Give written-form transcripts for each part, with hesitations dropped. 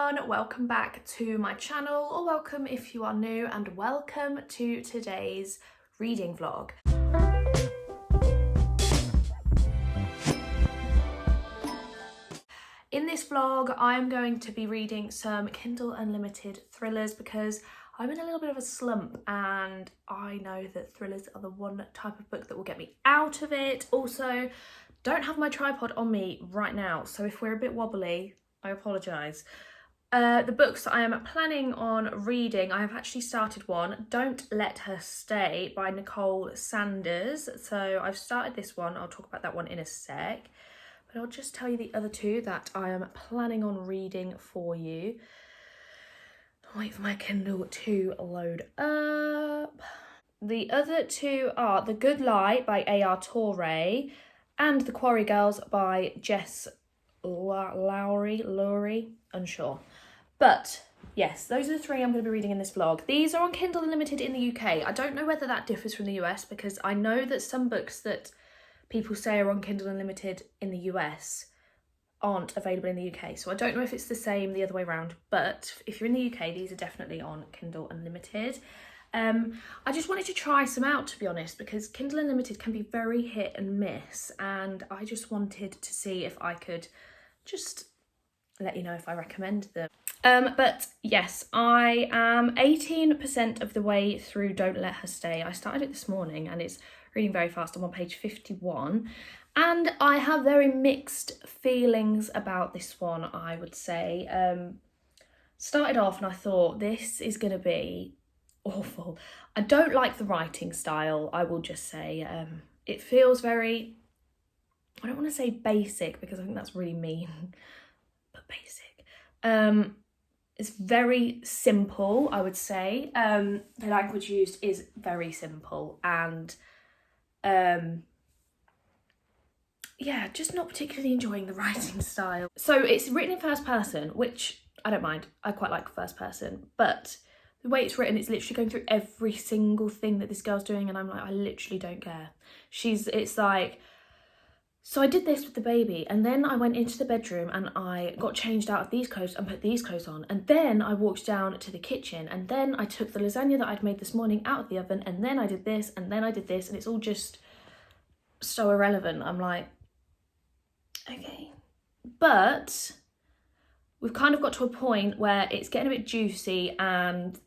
everyone, welcome back to my channel, or welcome if you are new, and welcome to today's reading vlog. In this vlog, I am going to be reading some Kindle Unlimited thrillers because I'm in a little bit of a slump and I know that thrillers are the one type of book that will get me out of it. Also, don't have my tripod on me right now, so if we're a bit wobbly, I apologise. The books that I am planning on reading, I have actually started one, Don't Let Her Stay by Nicole Sanders. So I've started this one, I'll talk about that one in a sec. But I'll just tell you the other two that I am planning on reading for you. I'll wait for my Kindle to load up. The other two are The Good Lie by A.R. Torre and The Quarry Girls by Jess Lowry, unsure. But yes, those are the three I'm going to be reading in this vlog. These are on Kindle Unlimited in the UK. I don't know whether that differs from the US because I know that some books that people say are on Kindle Unlimited in the US aren't available in the UK. So I don't know if it's the same the other way around, but if you're in the UK, these are definitely on Kindle Unlimited. I just wanted to try some out, to be honest, because Kindle Unlimited can be very hit and miss, and I just wanted to see if I could just let you know if I recommend them. But yes, I am 18% of the way through Don't Let Her Stay. I started it this morning and it's reading very fast. I'm on page 51 and I have very mixed feelings about this one, I would say. Started off and I thought this is going to be awful. I don't like the writing style, I will just say. It feels very, I don't want to say basic because I think that's really mean, but basic. It's very simple, I would say. The language used is very simple and yeah, just not particularly enjoying the writing style. So it's written in first person, which I don't mind. I quite like first person, but the way it's written, it's literally going through every single thing that this girl's doing and I'm like, I literally don't care. It's like, so I did this with the baby and then I went into the bedroom and I got changed out of these clothes and put these clothes on. And then I walked down to the kitchen and then I took the lasagna that I'd made this morning out of the oven and then I did this and then I did this, and it's all just so irrelevant. I'm like, okay. But we've kind of got to a point where it's getting a bit juicy and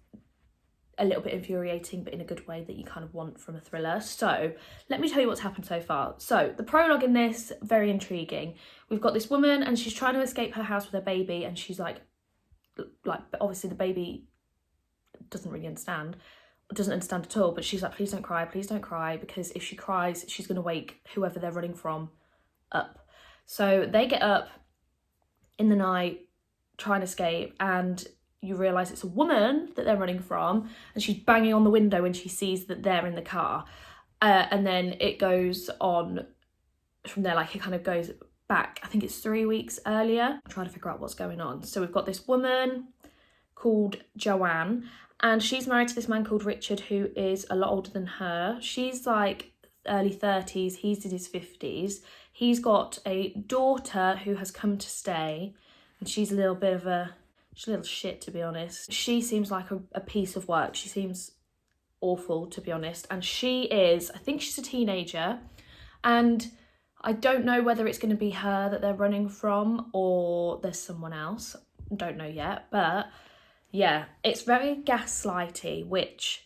a little bit infuriating, but in a good way that you kind of want from a thriller. So let me tell you what's happened so far. So the prologue in this, very intriguing. We've got this woman and she's trying to escape her house with her baby and she's like obviously the baby doesn't understand at all, but she's like, please don't cry, because if she cries, she's going to wake whoever they're running from up. So they get up in the night, try and escape, and you realise it's a woman that they're running from, and she's banging on the window when she sees that they're in the car. And then it goes on from there, like it kind of goes back, I think it's 3 weeks earlier. I'm trying to figure out what's going on. So we've got this woman called Joanne, and she's married to this man called Richard, who is a lot older than her. She's like early 30s, he's in his 50s. He's got a daughter who has come to stay, and she's a little bit of a little shit, to be honest. She seems like a piece of work. She seems awful, to be honest. And I think she's a teenager. And I don't know whether it's going to be her that they're running from or there's someone else. Don't know yet. But yeah, it's very gaslighty, which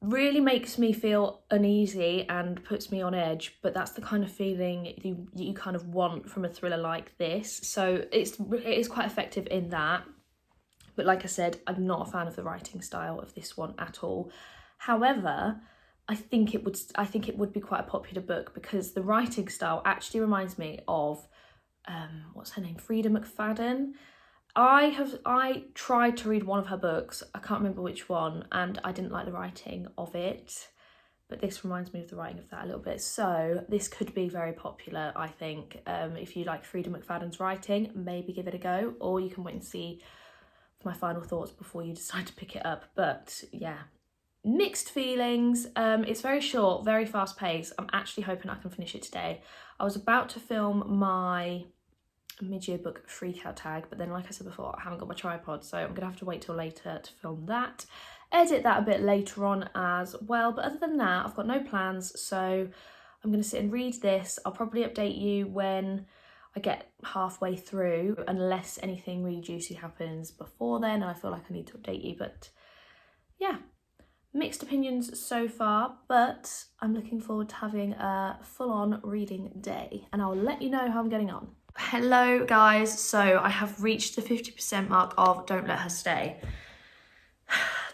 really makes me feel uneasy and puts me on edge, but that's the kind of feeling you kind of want from a thriller like this. So it is quite effective in that, but like I said, I'm not a fan of the writing style of this one at all. However, I think it would be quite a popular book because the writing style actually reminds me of what's her name, Frida McFadden. I tried to read one of her books, I can't remember which one, and I didn't like the writing of it, but this reminds me of the writing of that a little bit. So this could be very popular, I think. If you like Frida McFadden's writing, maybe give it a go, or you can wait and see my final thoughts before you decide to pick it up. But yeah, mixed feelings. It's very short, very fast paced. I'm actually hoping I can finish it today. I was about to film my mid-year book freak-out tag, but then like I said before, I haven't got my tripod, so I'm gonna have to wait till later to film that. Edit that a bit later on as well, but other than that, I've got no plans, so I'm gonna sit and read this. I'll probably update you when I get halfway through, unless anything really juicy happens before then and I feel like I need to update you. But yeah, mixed opinions so far, but I'm looking forward to having a full-on reading day, and I'll let you know how I'm getting on. Hello guys, so I have reached the 50% mark of Don't Let Her Stay.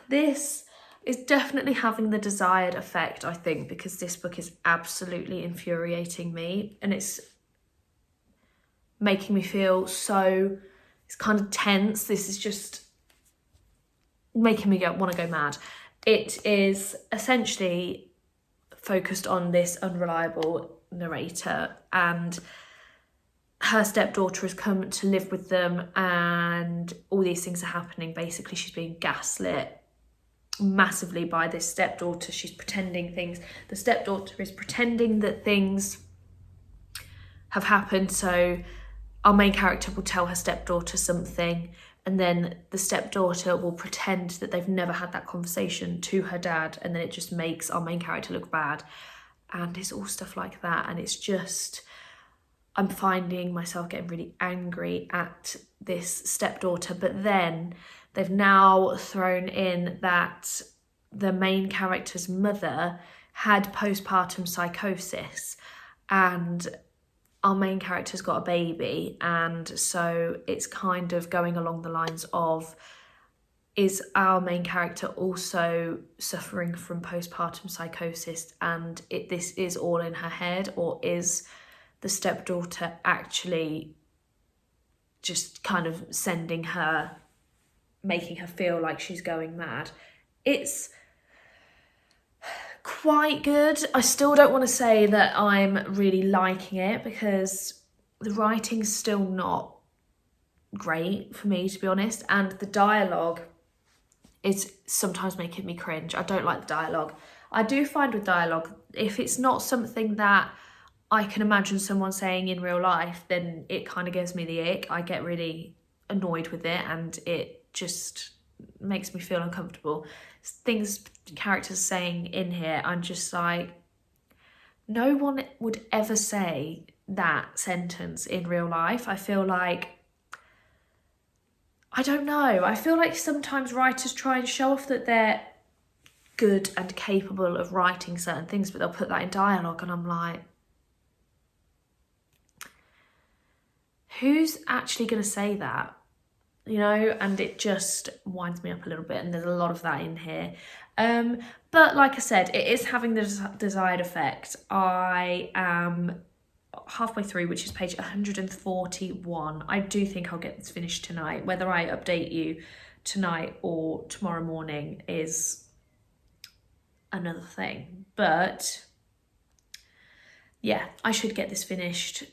This is definitely having the desired effect, I think, because this book is absolutely infuriating me, and it's making me feel so, it's kind of tense. This is just making me want to go mad. It is essentially focused on this unreliable narrator, and her stepdaughter has come to live with them, and all these things are happening. Basically, she's being gaslit massively by this stepdaughter. She's pretending things, the stepdaughter is pretending that things have happened, so our main character will tell her stepdaughter something, and then the stepdaughter will pretend that they've never had that conversation to her dad, and then it just makes our main character look bad. And it's all stuff like that, and it's just, I'm finding myself getting really angry at this stepdaughter. But then they've now thrown in that the main character's mother had postpartum psychosis, and our main character's got a baby, and so it's kind of going along the lines of, is our main character also suffering from postpartum psychosis, and this is all in her head, or is the stepdaughter actually just kind of sending her, making her feel like she's going mad? It's quite good. I still don't want to say that I'm really liking it, because the writing's still not great for me, to be honest, and the dialogue is sometimes making me cringe. I don't like the dialogue. I do find with dialogue, if it's not something that I can imagine someone saying in real life, then it kind of gives me the ick. I get really annoyed with it, and it just makes me feel uncomfortable. Things characters saying in here, I'm just like, no one would ever say that sentence in real life. I feel like, I don't know, I feel like sometimes writers try and show off that they're good and capable of writing certain things, but they'll put that in dialogue, and I'm like, who's actually going to say that? You know, and it just winds me up a little bit, and there's a lot of that in here. But like I said, it is having the desired effect. I am halfway through, which is page 141. I do think I'll get this finished tonight. Whether I update you tonight or tomorrow morning is another thing. But yeah, I should get this finished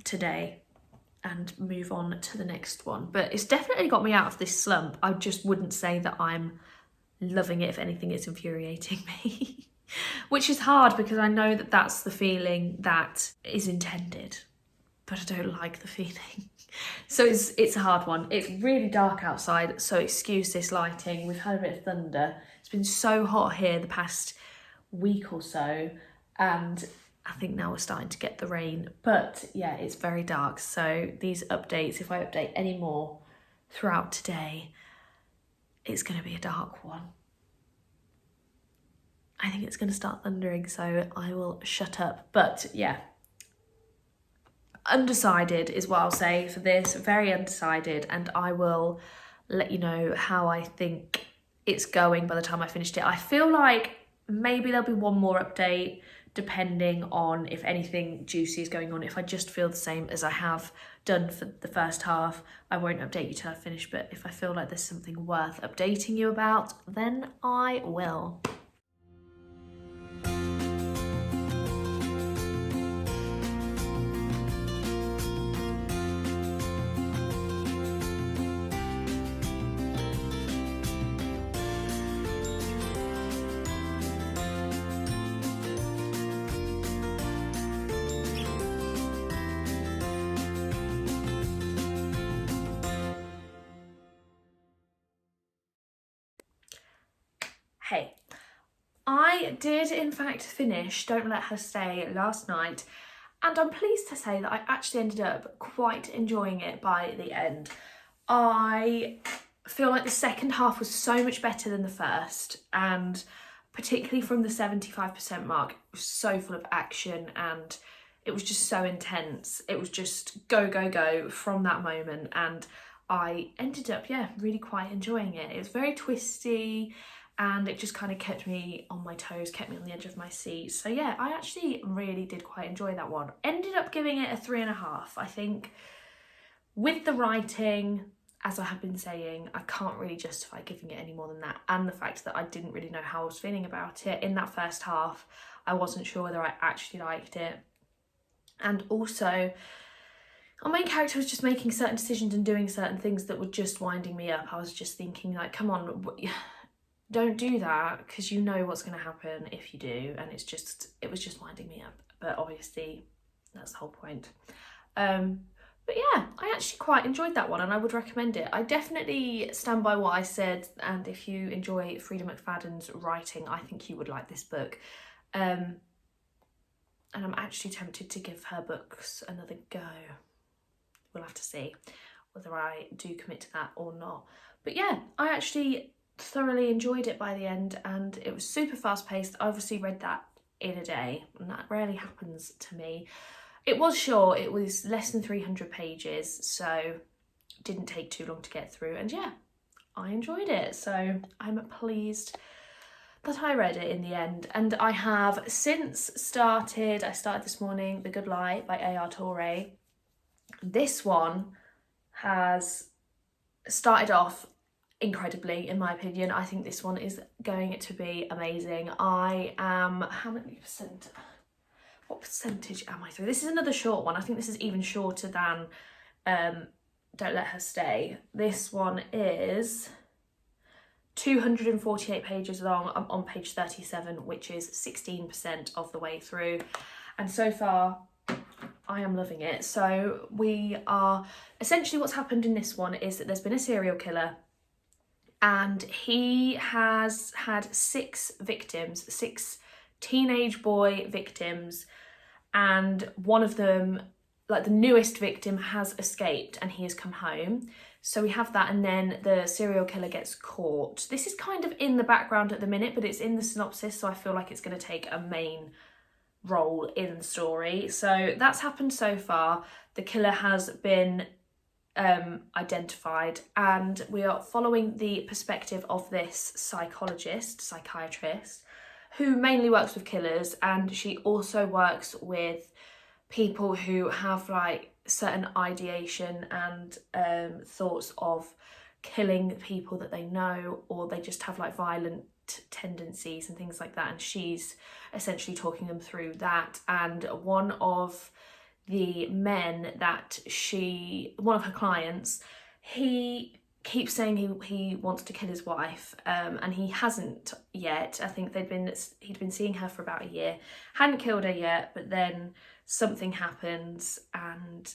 today and move on to the next one. But it's definitely got me out of this slump. I just wouldn't say that I'm loving it. If anything, it's infuriating me. Which is hard, because I know that that's the feeling that is intended, but I don't like the feeling. So it's a hard one. It's really dark outside, so excuse this lighting. We've had a bit of thunder. It's been so hot here the past week or so, and I think now we're starting to get the rain. But yeah, it's very dark, so these updates, if I update any more throughout today, it's going to be a dark one. I think it's going to start thundering, so I will shut up. But yeah, undecided is what I'll say for this. Very undecided, and I will let you know how I think it's going by the time I finished it. I feel like maybe there'll be one more update, depending on if anything juicy is going on. If I just feel the same as I have done for the first half, I won't update you till I finish. But if I feel like there's something worth updating you about, then I will. hey, I did in fact finish Don't Let Her Stay last night, and I'm pleased to say that I actually ended up quite enjoying it by the end. I feel like the second half was so much better than the first, and particularly from the 75% mark, it was so full of action and it was just so intense. It was just go, go, go from that moment, and I ended up, yeah, really quite enjoying it. It was very twisty and it just kind of kept me on my toes, kept me on the edge of my seat. So yeah, I actually really did quite enjoy that one. Ended up giving it a 3.5. I think with the writing, as I have been saying, I can't really justify giving it any more than that. And the fact that I didn't really know how I was feeling about it. In that first half, I wasn't sure whether I actually liked it. And also, our main character was just making certain decisions and doing certain things that were just winding me up. I was just thinking like, come on, don't do that, because you know what's going to happen if you do. And it was just winding me up. But obviously, that's the whole point. But yeah, I actually quite enjoyed that one and I would recommend it. I definitely stand by what I said, and if you enjoy Frida McFadden's writing, I think you would like this book. And I'm actually tempted to give her books another go. We'll have to see whether I do commit to that or not. But yeah, I actually thoroughly enjoyed it by the end, and it was super fast paced. I obviously read that in a day, and that rarely happens to me. It was short, it was less than 300 pages, so it didn't take too long to get through, and yeah, I enjoyed it. So I'm pleased that I read it in the end. And I have since started this morning, The Good Lie by A.R. Torre. This one has started off incredibly, in my opinion. I think this one is going to be amazing. I am, what percentage am I through? This is another short one. I think this is even shorter than Don't Let Her Stay. This one is 248 pages long. I'm on page 37, which is 16% of the way through. And so far, I am loving it. So essentially what's happened in this one is that there's been a serial killer, and he has had 6 victims, 6 teenage boy victims, and one of them, like the newest victim, has escaped and he has come home. So we have that, and then the serial killer gets caught. This is kind of in the background at the minute, but it's in the synopsis, so I feel like it's going to take a main role in the story. So that's happened so far. The killer has been identified, and we are following the perspective of this psychiatrist, who mainly works with killers, and she also works with people who have like certain ideation and thoughts of killing people that they know, or they just have like violent tendencies and things like that, and she's essentially talking them through that. And one of the men that one of her clients, he keeps saying he wants to kill his wife, and he hasn't yet. I think he'd been seeing her for about a year, hadn't killed her yet, but then something happens, and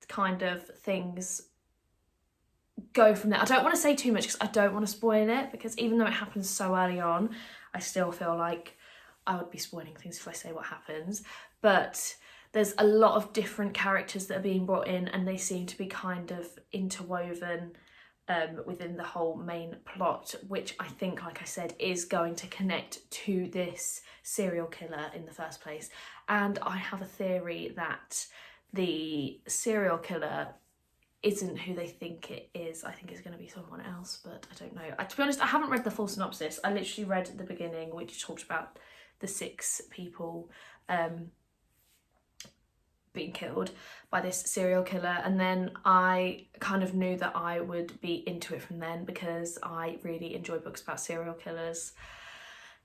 kind of things go from there. I don't want to say too much because I don't want to spoil it, because even though it happens so early on, I still feel like I would be spoiling things if I say what happens. But there's a lot of different characters that are being brought in, and they seem to be kind of interwoven within the whole main plot, which I think, like I said, is going to connect to this serial killer in the first place. And I have a theory that the serial killer isn't who they think it is. I think it's going to be someone else, but I don't know. To be honest, I haven't read the full synopsis. I literally read the beginning, which talked about the 6 people being killed by this serial killer, and then I kind of knew that I would be into it from then, because I really enjoy books about serial killers,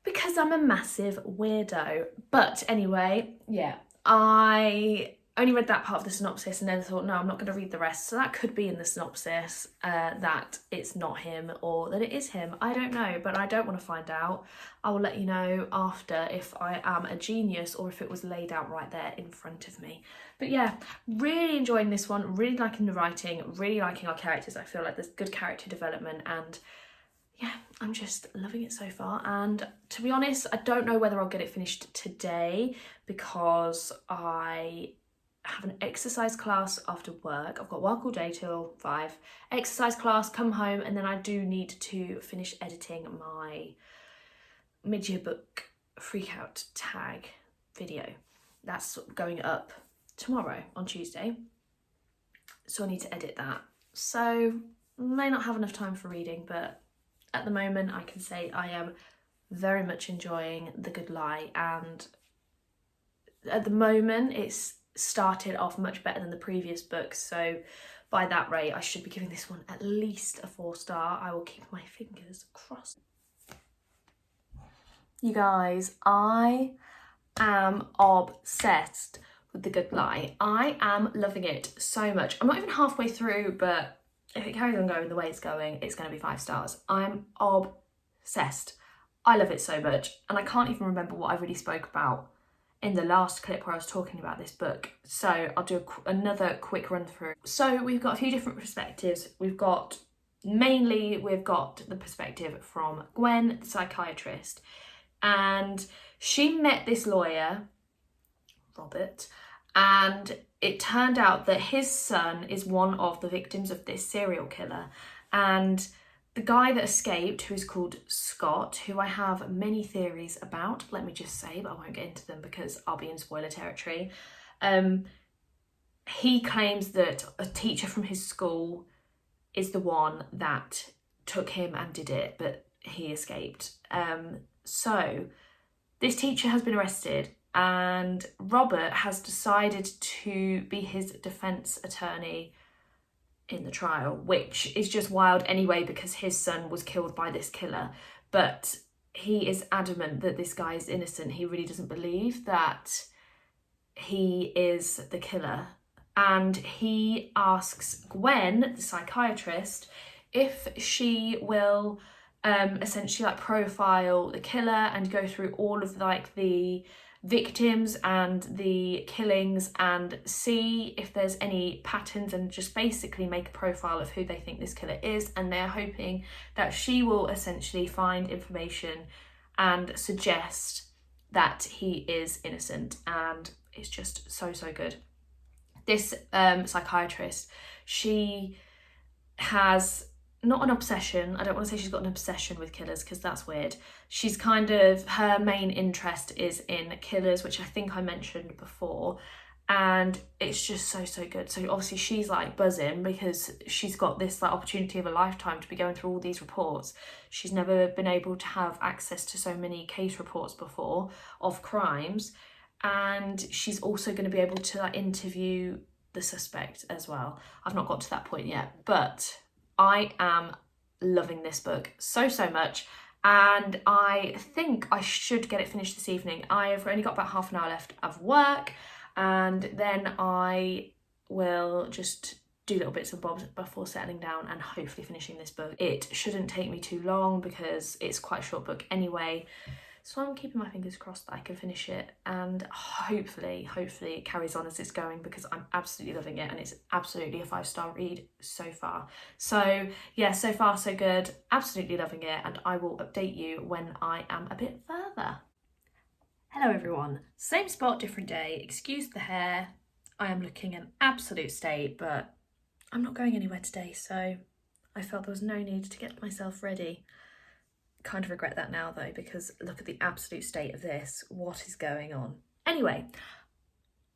because I'm a massive weirdo. But anyway, yeah, I only read that part of the synopsis and then thought, no, I'm not going to read the rest. So that could be in the synopsis that it's not him or that it is him. I don't know, but I don't want to find out. I will let you know after if I am a genius or if it was laid out right there in front of me. But yeah, really enjoying this one, really liking the writing, really liking our characters. I feel like there's good character development, and yeah, I'm just loving it so far. And to be honest, I don't know whether I'll get it finished today because I have an exercise class after work. I've got work all day till 5, exercise class, come home, and then I do need to finish editing my mid-year book freak out tag video. That's going up tomorrow on Tuesday. So I need to edit that. So may not have enough time for reading, but at the moment I can say I am very much enjoying The Good Lie, and at the moment it's started off much better than the previous book, so by that rate I should be giving this one at least a 4-star. I will keep my fingers crossed. You guys, I am obsessed with The Good Lie. I am loving it so much. I'm not even halfway through, but if it carries on going the way it's going, it's going to be 5 stars. I'm obsessed. I love it so much, and I can't even remember what I really spoke about in the last clip where I was talking about this book, so I'll do another quick run through. So we've got a few different perspectives. We've got the perspective from Gwen, the psychiatrist, and she met this lawyer, Robert, and it turned out that his son is one of the victims of this serial killer, and the guy that escaped, who's called Scott, who I have many theories about, let me just say, but I won't get into them because I'll be in spoiler territory. He claims that a teacher from his school is the one that took him and did it, but he escaped. So this teacher has been arrested, and Robert has decided to be his defence attorney in the trial, which is just wild anyway because his son was killed by this killer, but he is adamant that this guy is innocent. He really doesn't believe that he is the killer, and he asks Gwen, the psychiatrist, if she will essentially like profile the killer and go through all of like the victims and the killings and see if there's any patterns and just basically make a profile of who they think this killer is. And they're hoping that she will essentially find information and suggest that he is innocent, and it's just so good. This psychiatrist, she has not an obsession. I don't want to say she's got an obsession with killers because that's weird. She's kind of, her main interest is in killers, which I think I mentioned before, and it's just so good. So obviously she's like buzzing because she's got this like opportunity of a lifetime to be going through all these reports. She's never been able to have access to so many case reports before of crimes, and she's also going to be able to like interview the suspect as well. I've not got to that point yet, but I am loving this book so much, and I think I should get it finished this evening. I've only got about half an hour left of work, and then I will just do little bits and bobs before settling down and hopefully finishing this book. It shouldn't take me too long because it's quite a short book anyway. So I'm keeping my fingers crossed that I can finish it, and hopefully it carries on as it's going because I'm absolutely loving it, and it's absolutely a 5-star read so far. So yeah, so far so good, absolutely loving it, and I will update you when I am a bit further. Hello everyone, same spot, different day. Excuse the hair, I am looking an absolute state, but I'm not going anywhere today, so I felt there was no need to get myself ready. Kind of regret that now though, because look at the absolute state of this. What is going on? Anyway,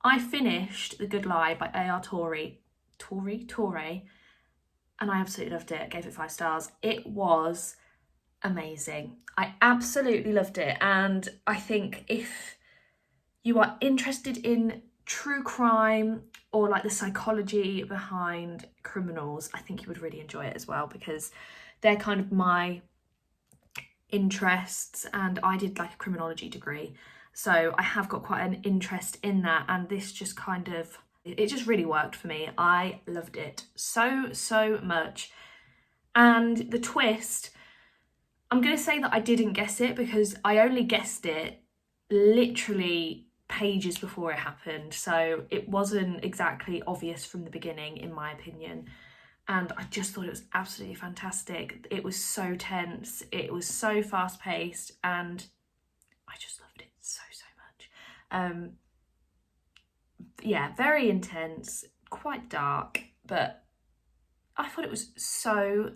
I finished The Good Lie by A.R. Torre, and I absolutely loved it. Gave it 5 stars. It was amazing. I absolutely loved it, and I think if you are interested in true crime or like the psychology behind criminals, I think you would really enjoy it as well, because they're kind of my interests, and I did like a criminology degree, so I have got quite an interest in that, and this just kind of, it just really worked for me. I loved it so much. And the twist, I'm going to say that I didn't guess it because I only guessed it literally pages before it happened, so it wasn't exactly obvious from the beginning in my opinion. and I just thought it was absolutely fantastic. It was so tense, it was so fast paced, and I just loved it so much. Yeah, very intense, quite dark, but I thought it was so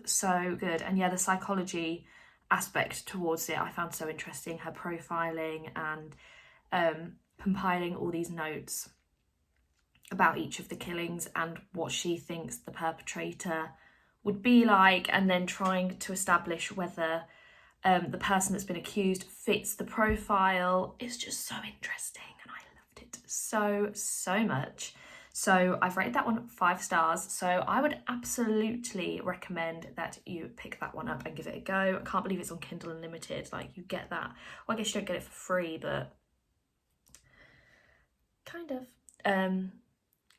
good. And yeah, the psychology aspect towards it I found so interesting, her profiling and compiling all these notes about each of the killings and what she thinks the perpetrator would be like, and then trying to establish whether the person that's been accused fits the profile. Is just so interesting, and I loved it so much. So I've rated that one 5 stars. So I would absolutely recommend that you pick that one up and give it a go. I can't believe it's on Kindle Unlimited. Like, you get that. Well, I guess you don't get it for free, but kind of.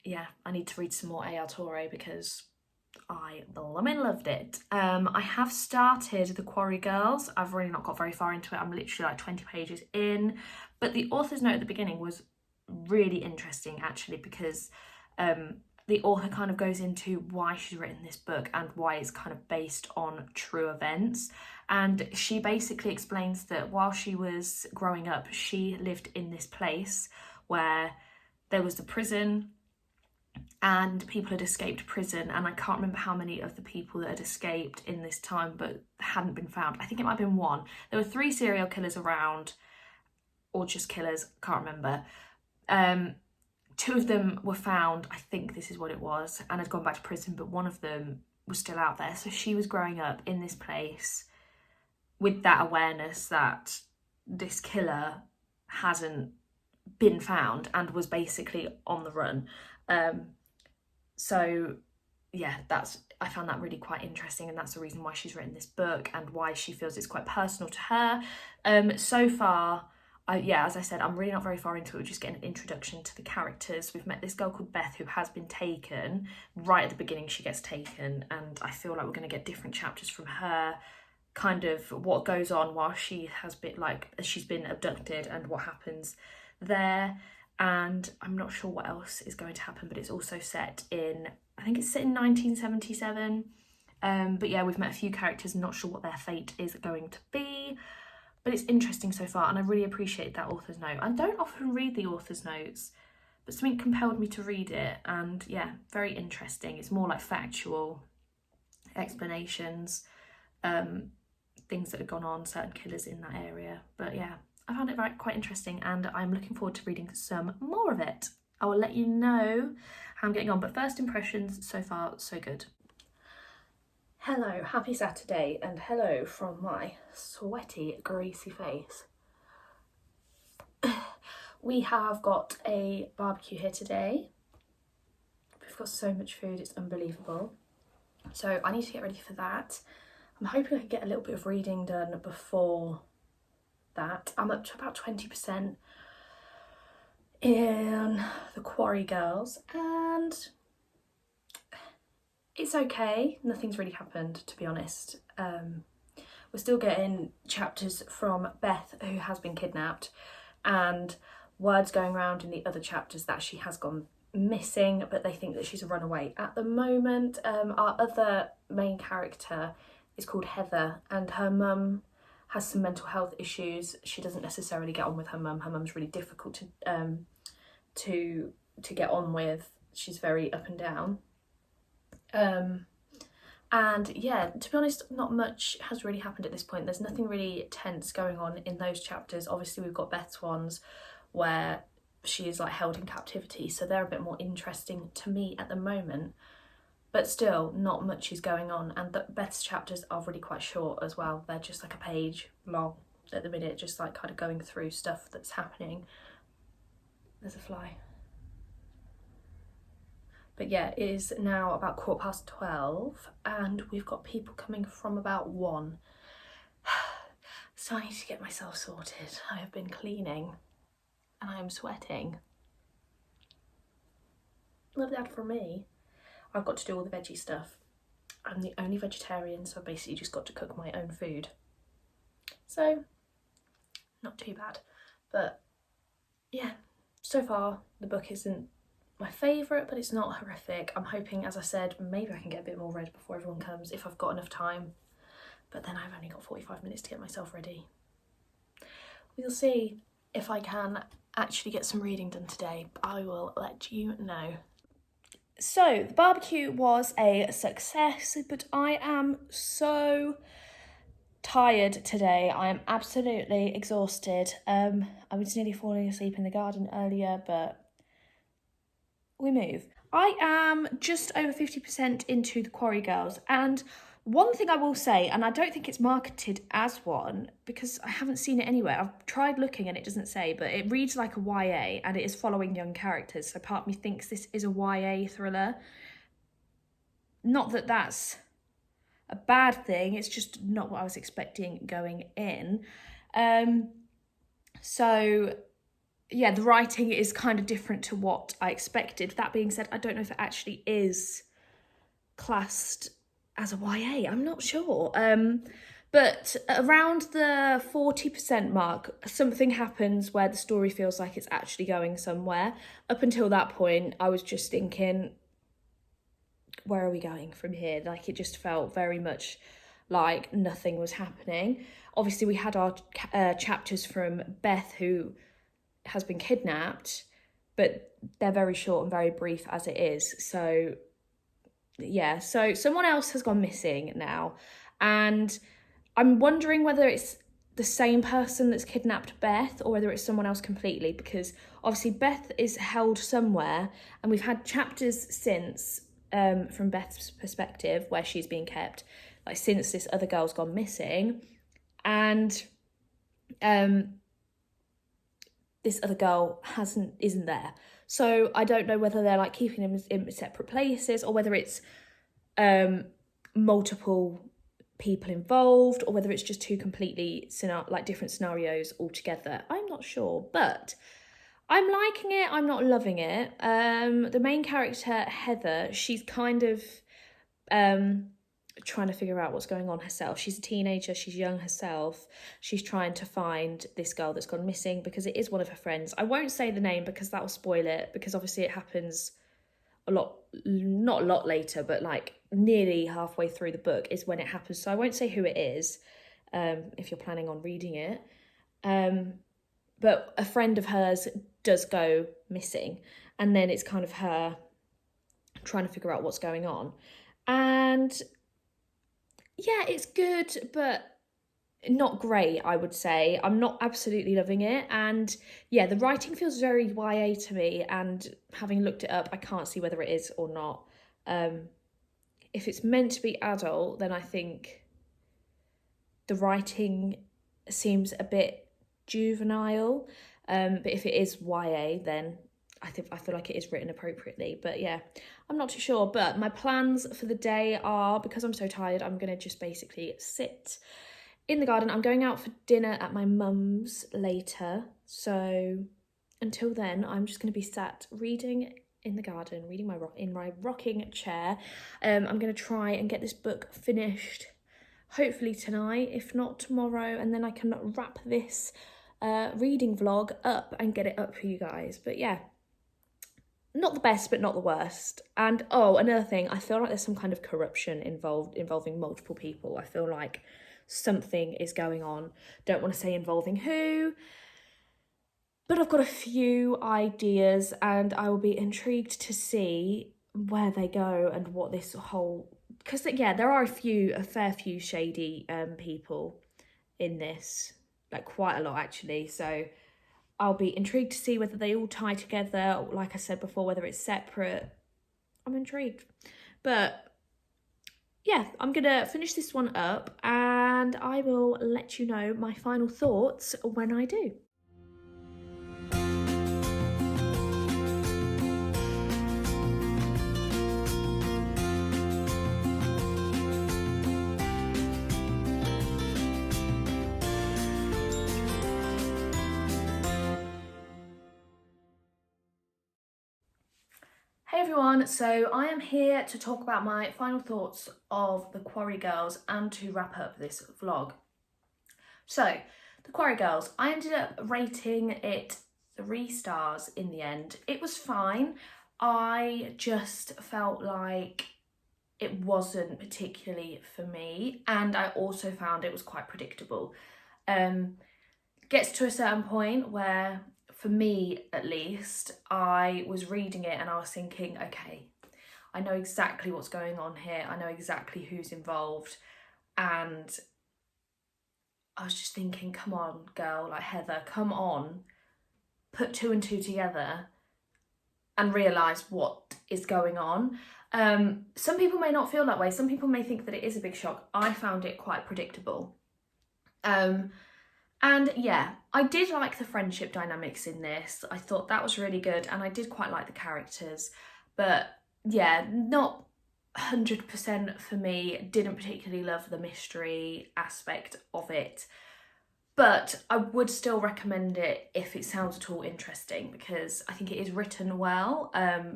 Yeah, I need to read some more A.R. Torre because I blooming loved it. I have started The Quarry Girls. I've really not got very far into it. I'm literally like 20 pages in. But the author's note at the beginning was really interesting, actually, because the author kind of goes into why she's written this book and why it's kind of based on true events. And she basically explains that while she was growing up, she lived in this place where there was the prison and people had escaped prison, and I can't remember how many of the people that had escaped in this time but hadn't been found. I think it might have been 1. There were 3 serial killers around, or just killers, can't remember. 2 of them were found, I think this is what it was, and had gone back to prison, but 1 of them was still out there. So she was growing up in this place with that awareness that this killer hasn't been found and was basically on the run. So yeah, I found that really quite interesting, and that's the reason why she's written this book and why she feels it's quite personal to her. So far, yeah, as I said, I'm really not very far into it. We're just getting an introduction to the characters. We've met this girl called Beth who has been taken. Right at the beginning she gets taken, and I feel like we're going to get different chapters from her, kind of what goes on while she has been, like, she's been abducted and what happens there. And I'm not sure what else is going to happen, but it's also set in, I think it's set in 1977. But yeah, we've met a few characters, not sure what their fate is going to be, but it's interesting so far, and I really appreciate that author's note. I don't often read the author's notes, but something compelled me to read it, and yeah, very interesting. It's more like factual explanations, things that have gone on, certain killers in that area. But yeah, I found it quite interesting, and I'm looking forward to reading some more of it. I will let you know how I'm getting on, but first impressions so far, so good. Hello, happy Saturday, and hello from my sweaty, greasy face. We have got a barbecue here today. We've got so much food, it's unbelievable. So I need to get ready for that. I'm hoping I can get a little bit of reading done before that. I'm up to about 20% in The Quarry Girls, and it's okay. Nothing's really happened, to be honest. We're still getting chapters from Beth, who has been kidnapped, and words going around in the other chapters that she has gone missing, but they think that she's a runaway at the moment. Our other main character is called Heather, and her mum has some mental health issues. She doesn't necessarily get on with her mum. Her mum's really difficult to get on with. She's very up and down. And yeah, to be honest, not much has really happened at this point. There's nothing really tense going on in those chapters. Obviously we've got Beth's ones where she is like held in captivity, so they're a bit more interesting to me at the moment, but still not much is going on. And Beth's chapters are really quite short as well. They're just like a page long at the minute, just like kind of going through stuff that's happening. There's a fly. But yeah, it is now about 12:15 and we've got people coming from about 1. So I need to get myself sorted. I have been cleaning and I am sweating. Love that for me. I've got to do all the veggie stuff. I'm the only vegetarian, so I've basically just got to cook my own food. So, not too bad. But yeah, so far the book isn't my favourite, but it's not horrific. I'm hoping, as I said, maybe I can get a bit more read before everyone comes if I've got enough time. But then I've only got 45 minutes to get myself ready. We'll see if I can actually get some reading done today. I will let you know. So the barbecue was a success, but I am so tired today. I am absolutely exhausted. I was nearly falling asleep in the garden earlier, but we move. I am just over 50% into the Quarry Girls, and one thing I will say, and I don't think it's marketed as one because I haven't seen it anywhere. I've tried looking and it doesn't say, but it reads like a YA and it is following young characters. So part of me thinks this is a YA thriller. Not that that's a bad thing, it's just not what I was expecting going in. So yeah, the writing is kind of different to what I expected. That being said, I don't know if it actually is classed as a YA. I'm not sure. But around the 40% mark, something happens where the story feels like it's actually going somewhere. Up until that point, I was just thinking, where are we going from here? Like, it just felt very much like nothing was happening. Obviously, we had our chapters from Beth, who has been kidnapped, but they're very short and very brief as it is. So yeah, so someone else has gone missing now, and I'm wondering whether it's the same person that's kidnapped Beth or whether it's someone else completely, because obviously Beth is held somewhere and we've had chapters since from Beth's perspective where she's being kept, like since this other girl's gone missing, and this other girl isn't there. So I don't know whether they're like keeping them in separate places or whether it's multiple people involved or whether it's just two completely different scenarios altogether. I'm not sure, but I'm liking it. I'm not loving it. The main character, Heather, she's kind of trying to figure out what's going on herself. She's a teenager, she's young herself. She's trying to find this girl that's gone missing because it is one of her friends. I won't say the name because that will spoil it, because obviously it happens not a lot later, but like nearly halfway through the book is when it happens. So I won't say who it is if you're planning on reading it. But a friend of hers does go missing, and then it's kind of her trying to figure out what's going on. And yeah, it's good, but not great, I would say. I'm not absolutely loving it. And yeah, the writing feels very YA to me. And having looked it up, I can't see whether it is or not. If it's meant to be adult, then I think the writing seems a bit juvenile. But if it is YA, then I feel like it is written appropriately. But yeah, I'm not too sure. But my plans for the day are, because I'm so tired, I'm going to just basically sit in the garden. I'm going out for dinner at my mum's later. So until then, I'm just going to be sat reading in the garden, reading in my rocking chair. I'm going to try and get this book finished, hopefully tonight, if not tomorrow. And then I can wrap this reading vlog up and get it up for you guys. But yeah, not the best, but not the worst. And oh, another thing, I feel like there's some kind of corruption involving multiple people. I feel like something is going on. Don't want to say involving who, but I've got a few ideas and I will be intrigued to see where they go and what this whole, because yeah, there are a fair few shady people in this, like quite a lot actually. So I'll be intrigued to see whether they all tie together. Like I said before, whether it's separate. I'm intrigued. But yeah, I'm going to finish this one up and I will let you know my final thoughts when I do. Hey everyone, so I am here to talk about my final thoughts of The Quarry Girls and to wrap up this vlog. So, The Quarry Girls, I ended up rating it 3 stars in the end. It was fine. I just felt like it wasn't particularly for me, and I also found it was quite predictable. Gets to a certain point where, for me at least, I was reading it and I was thinking, okay, I know exactly what's going on here, I know exactly who's involved, and I was just thinking, come on, girl, like Heather, come on, put 2 and 2 together and realise what is going on. Some people may not feel that way. Some people may think that it is a big shock. I found it quite predictable. And yeah, I did like the friendship dynamics in this. I thought that was really good, and I did quite like the characters. But yeah, not 100% for me. Didn't particularly love the mystery aspect of it. But I would still recommend it if it sounds at all interesting, because I think it is written well.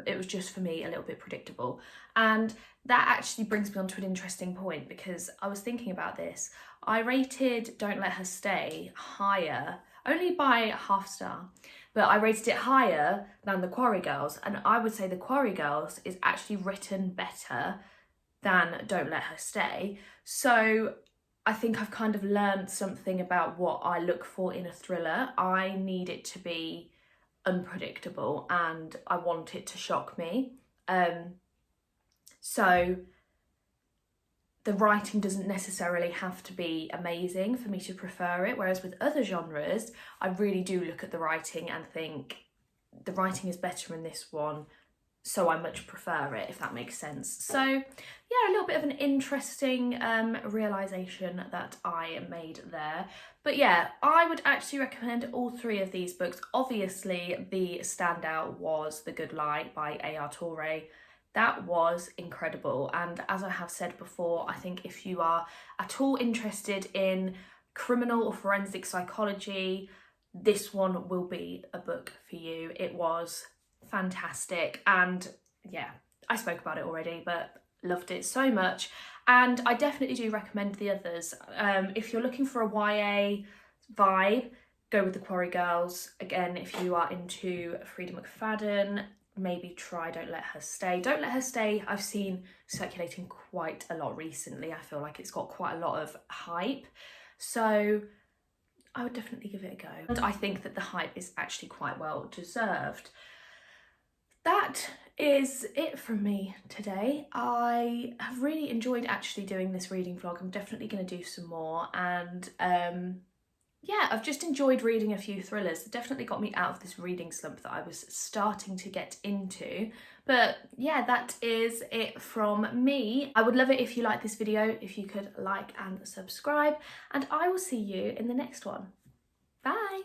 It was just, for me, a little bit predictable. And that actually brings me on to an interesting point, because I was thinking about this. I rated Don't Let Her Stay higher, only by ½ star, but I rated it higher than The Quarry Girls. And I would say The Quarry Girls is actually written better than Don't Let Her Stay. So I think I've kind of learned something about what I look for in a thriller. I need it to be unpredictable and I want it to shock me. So the writing doesn't necessarily have to be amazing for me to prefer it, whereas with other genres, I really do look at the writing and think the writing is better in this one, so I much prefer it, if that makes sense. So yeah, a little bit of an interesting realisation that I made there. But yeah, I would actually recommend all 3 of these books. Obviously, the standout was The Good Light by A.R. Torre. That was incredible. And as I have said before, I think if you are at all interested in criminal or forensic psychology, this one will be a book for you. It was fantastic, and yeah, I spoke about it already, but loved it so much. And I definitely do recommend the others. If you're looking for a YA vibe, go with The Quarry Girls. Again, if you are into Frida McFadden, maybe try Don't Let Her Stay. Don't Let Her Stay I've seen circulating quite a lot recently. I feel like it's got quite a lot of hype, so I would definitely give it a go. And I think that the hype is actually quite well deserved. That is it from me today. I have really enjoyed actually doing this reading vlog. I'm definitely going to do some more, and yeah, I've just enjoyed reading a few thrillers. It definitely got me out of this reading slump that I was starting to get into. But yeah, that is it from me. I would love it if you liked this video, if you could like and subscribe, and I will see you in the next one. Bye!